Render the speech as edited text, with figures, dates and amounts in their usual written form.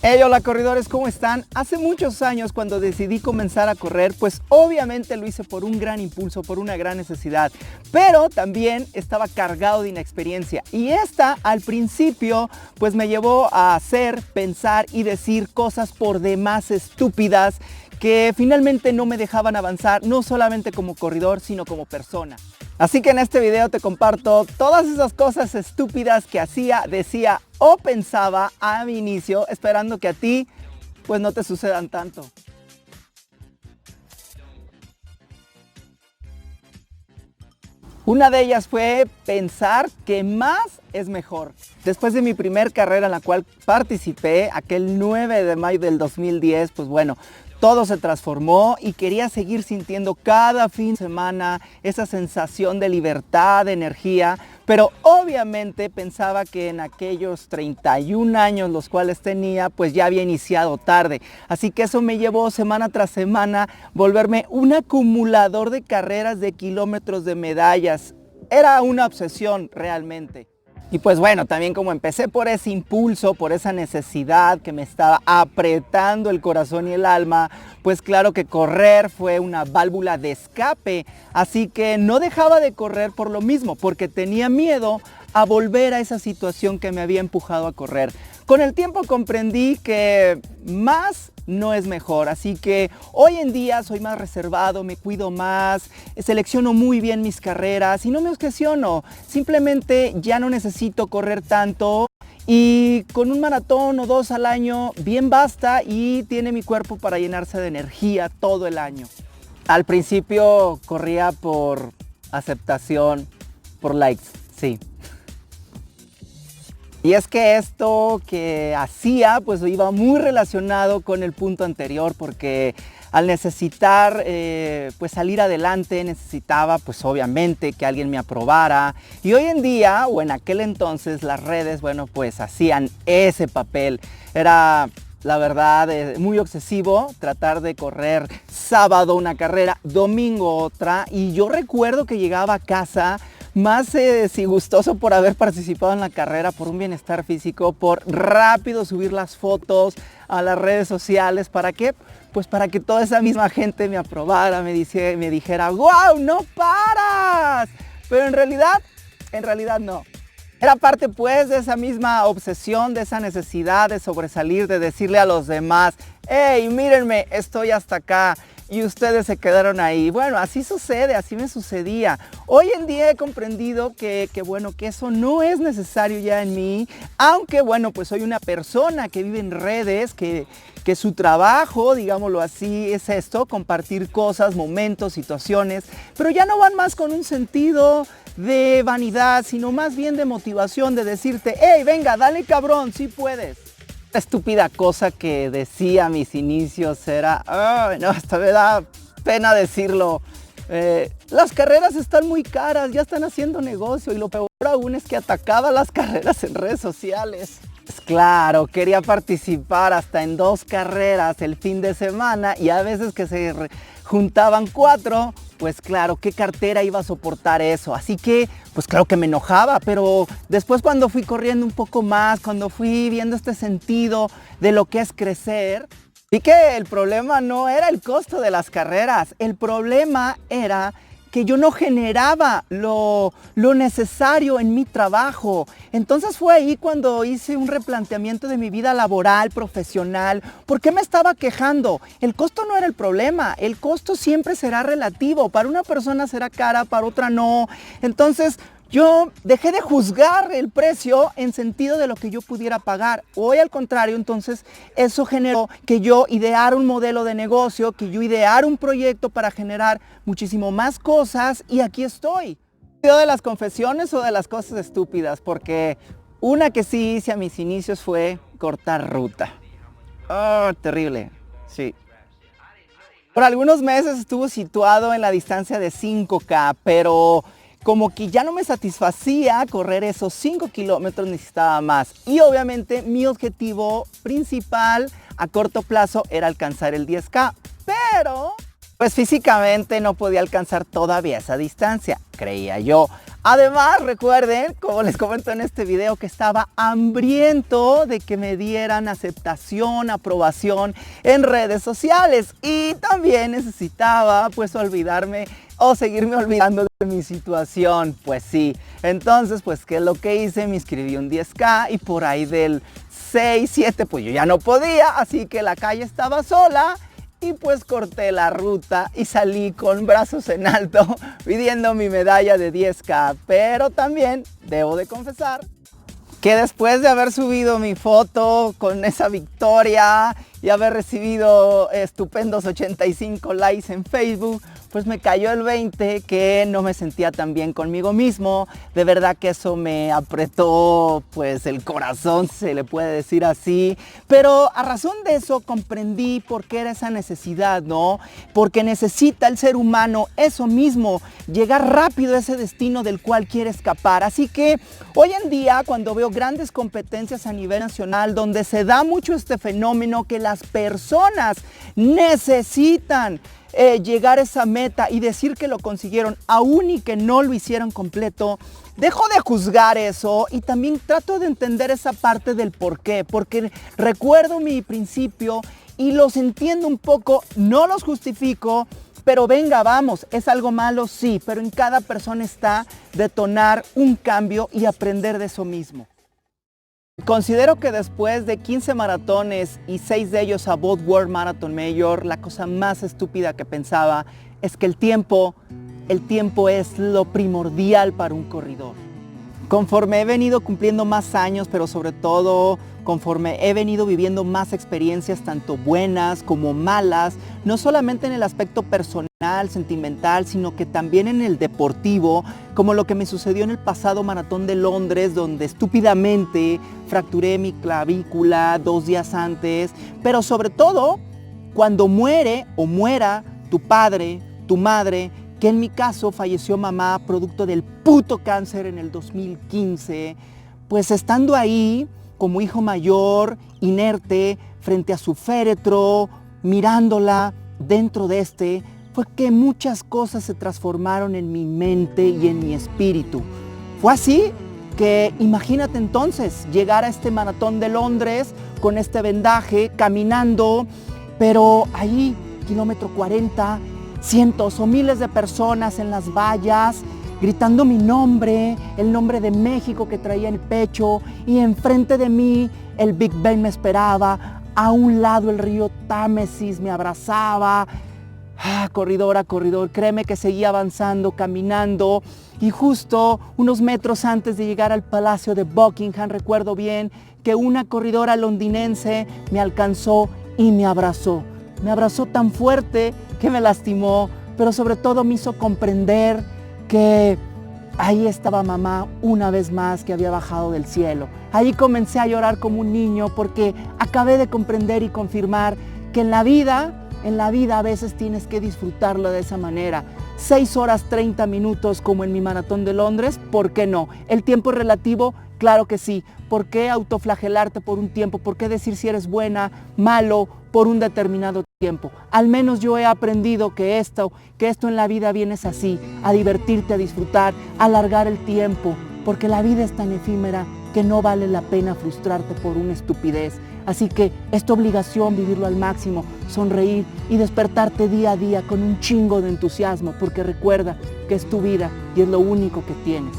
Hey, hola corredores, ¿cómo están? Hace muchos años cuando decidí comenzar a correr, pues obviamente lo hice por un gran impulso, por una gran necesidad, pero también estaba cargado de inexperiencia y esta al principio pues me llevó a hacer, pensar y decir cosas por demás estúpidas que finalmente no me dejaban avanzar, no solamente como corredor, sino como persona. Así que en este video te comparto todas esas cosas estúpidas que hacía, decía o pensaba a mi inicio, esperando que a ti pues no te sucedan tanto. Una de ellas fue pensar que más es mejor. Después de mi primer carrera en la cual participé, aquel 9 de mayo del 2010, pues bueno, todo se transformó y quería seguir sintiendo cada fin de semana esa sensación de libertad, de energía, pero obviamente pensaba que en aquellos 31 años los cuales tenía, pues ya había iniciado tarde. Así que eso me llevó semana tras semana volverme un acumulador de carreras, de kilómetros, de medallas. Era una obsesión realmente. Y pues bueno, también como empecé por ese impulso, por esa necesidad que me estaba apretando el corazón y el alma, pues claro que correr fue una válvula de escape. Así que no dejaba de correr por lo mismo, porque tenía miedo a volver a esa situación que me había empujado a correr. Con el tiempo comprendí que más no es mejor, así que hoy en día soy más reservado, me cuido más, selecciono muy bien mis carreras y no me obsesiono, simplemente ya no necesito correr tanto y con un maratón o dos al año bien basta y tiene mi cuerpo para llenarse de energía todo el año. Al principio corría por aceptación, por likes, sí. Y es que esto que hacía pues iba muy relacionado con el punto anterior, porque al necesitar pues salir adelante necesitaba pues obviamente que alguien me aprobara, y hoy en día o en aquel entonces las redes bueno pues hacían ese papel. Era la verdad muy obsesivo tratar de correr sábado una carrera, domingo otra, y yo recuerdo que llegaba a casa más disgustoso por haber participado en la carrera, por un bienestar físico, por rápido subir las fotos a las redes sociales. ¿Para qué? Pues para que toda esa misma gente me aprobara, me dijera, ¡wow! ¡No paras! Pero en realidad no. Era parte pues de esa misma obsesión, de esa necesidad de sobresalir, de decirle a los demás, ¡hey, mírenme, estoy hasta acá! Y ustedes se quedaron ahí. Bueno, así sucede, así me sucedía. Hoy en día he comprendido que eso no es necesario ya en mí, aunque bueno, pues soy una persona que vive en redes, que su trabajo, digámoslo así, es esto, compartir cosas, momentos, situaciones, pero ya no van más con un sentido de vanidad, sino más bien de motivación, de decirte, hey, venga, dale cabrón, sí puedes. La estúpida cosa que decía a mis inicios era, no, hasta me da pena decirlo, las carreras están muy caras, ya están haciendo negocio, y lo peor aún es que atacaba las carreras en redes sociales. Pues claro, quería participar hasta en 2 carreras el fin de semana y a veces que se juntaban 4, pues claro, ¿qué cartera iba a soportar eso? Así que, pues claro que me enojaba, pero después cuando fui corriendo un poco más, cuando fui viendo este sentido de lo que es crecer, vi que el problema no era el costo de las carreras, el problema era que yo no generaba lo necesario en mi trabajo. Entonces fue ahí cuando hice un replanteamiento de mi vida laboral, profesional. ¿Por qué me estaba quejando? El costo no era el problema, el costo siempre será relativo. Para una persona será cara, para otra no. Entonces yo dejé de juzgar el precio en sentido de lo que yo pudiera pagar. Hoy al contrario, entonces eso generó que yo ideara un modelo de negocio, que yo ideara un proyecto para generar muchísimo más cosas, y aquí estoy. ¿De las confesiones o de las cosas estúpidas? Porque una que sí hice a mis inicios fue cortar ruta. Oh, terrible, sí. Por algunos meses estuvo situado en la distancia de 5K, pero como que ya no me satisfacía correr esos 5 kilómetros, necesitaba más. Y obviamente mi objetivo principal a corto plazo era alcanzar el 10K. Pero pues físicamente no podía alcanzar todavía esa distancia, creía yo. Además, recuerden, como les comento en este video, que estaba hambriento de que me dieran aceptación, aprobación en redes sociales. Y también necesitaba, pues, olvidarme o seguirme olvidando de mi situación. Pues sí. Entonces, pues, ¿qué es lo que hice? Me inscribí un 10K y por ahí del 6, 7, pues yo ya no podía. Así que la calle estaba sola. Y pues corté la ruta y salí con brazos en alto pidiendo mi medalla de 10K. Pero también debo de confesar que después de haber subido mi foto con esa victoria y haber recibido estupendos 85 likes en Facebook, pues me cayó el 20 que no me sentía tan bien conmigo mismo. De verdad que eso me apretó pues el corazón, se le puede decir así. Pero a razón de eso comprendí por qué era esa necesidad, ¿no? Porque necesita el ser humano eso mismo, llegar rápido a ese destino del cual quiere escapar. Así que hoy en día, cuando veo grandes competencias a nivel nacional donde se da mucho este fenómeno que las personas necesitan llegar a esa meta y decir que lo consiguieron, aún y que no lo hicieron completo, dejo de juzgar eso y también trato de entender esa parte del por qué, porque recuerdo mi principio y los entiendo un poco, no los justifico, pero venga, vamos, ¿es algo malo? Sí, pero en cada persona está detonar un cambio y aprender de eso mismo. Considero que después de 15 maratones y 6 de ellos a Both World Marathon Major, la cosa más estúpida que pensaba es que el tiempo es lo primordial para un corredor. Conforme he venido cumpliendo más años, pero sobre todo conforme he venido viviendo más experiencias, tanto buenas como malas, no solamente en el aspecto personal, sentimental, sino que también en el deportivo, como lo que me sucedió en el pasado maratón de Londres, donde estúpidamente fracturé mi clavícula 2 días antes, pero sobre todo cuando muere o muera tu padre, tu madre, que en mi caso falleció mamá producto del puto cáncer en el 2015, pues estando ahí como hijo mayor, inerte, frente a su féretro, mirándola dentro de fue que muchas cosas se transformaron en mi mente y en mi espíritu. Fue así que imagínate entonces llegar a este maratón de Londres con este vendaje, caminando, pero ahí, kilómetro 40, cientos o miles de personas en las vallas, gritando mi nombre, el nombre de México que traía en el pecho, y enfrente de mí el Big Ben me esperaba, a un lado el río Támesis me abrazaba. Corredor, créeme que seguía avanzando, caminando, y justo unos metros antes de llegar al Palacio de Buckingham, recuerdo bien que una corredora londinense me alcanzó y me abrazó. Me abrazó tan fuerte que me lastimó, pero sobre todo me hizo comprender que ahí estaba mamá una vez más que había bajado del cielo. Ahí comencé a llorar como un niño porque acabé de comprender y confirmar que en la vida a veces tienes que disfrutarlo de esa manera. 6 horas 30 minutos como en mi maratón de Londres, ¿por qué no? ¿El tiempo es relativo? Claro que sí. ¿Por qué autoflagelarte por un tiempo? ¿Por qué decir si eres buena, malo, por un determinado tiempo? Al menos yo he aprendido que esto en la vida vienes así, a divertirte, a disfrutar, a alargar el tiempo, porque la vida es tan efímera que no vale la pena frustrarte por una estupidez. Así que es tu obligación vivirlo al máximo, sonreír y despertarte día a día con un chingo de entusiasmo, porque recuerda que es tu vida y es lo único que tienes.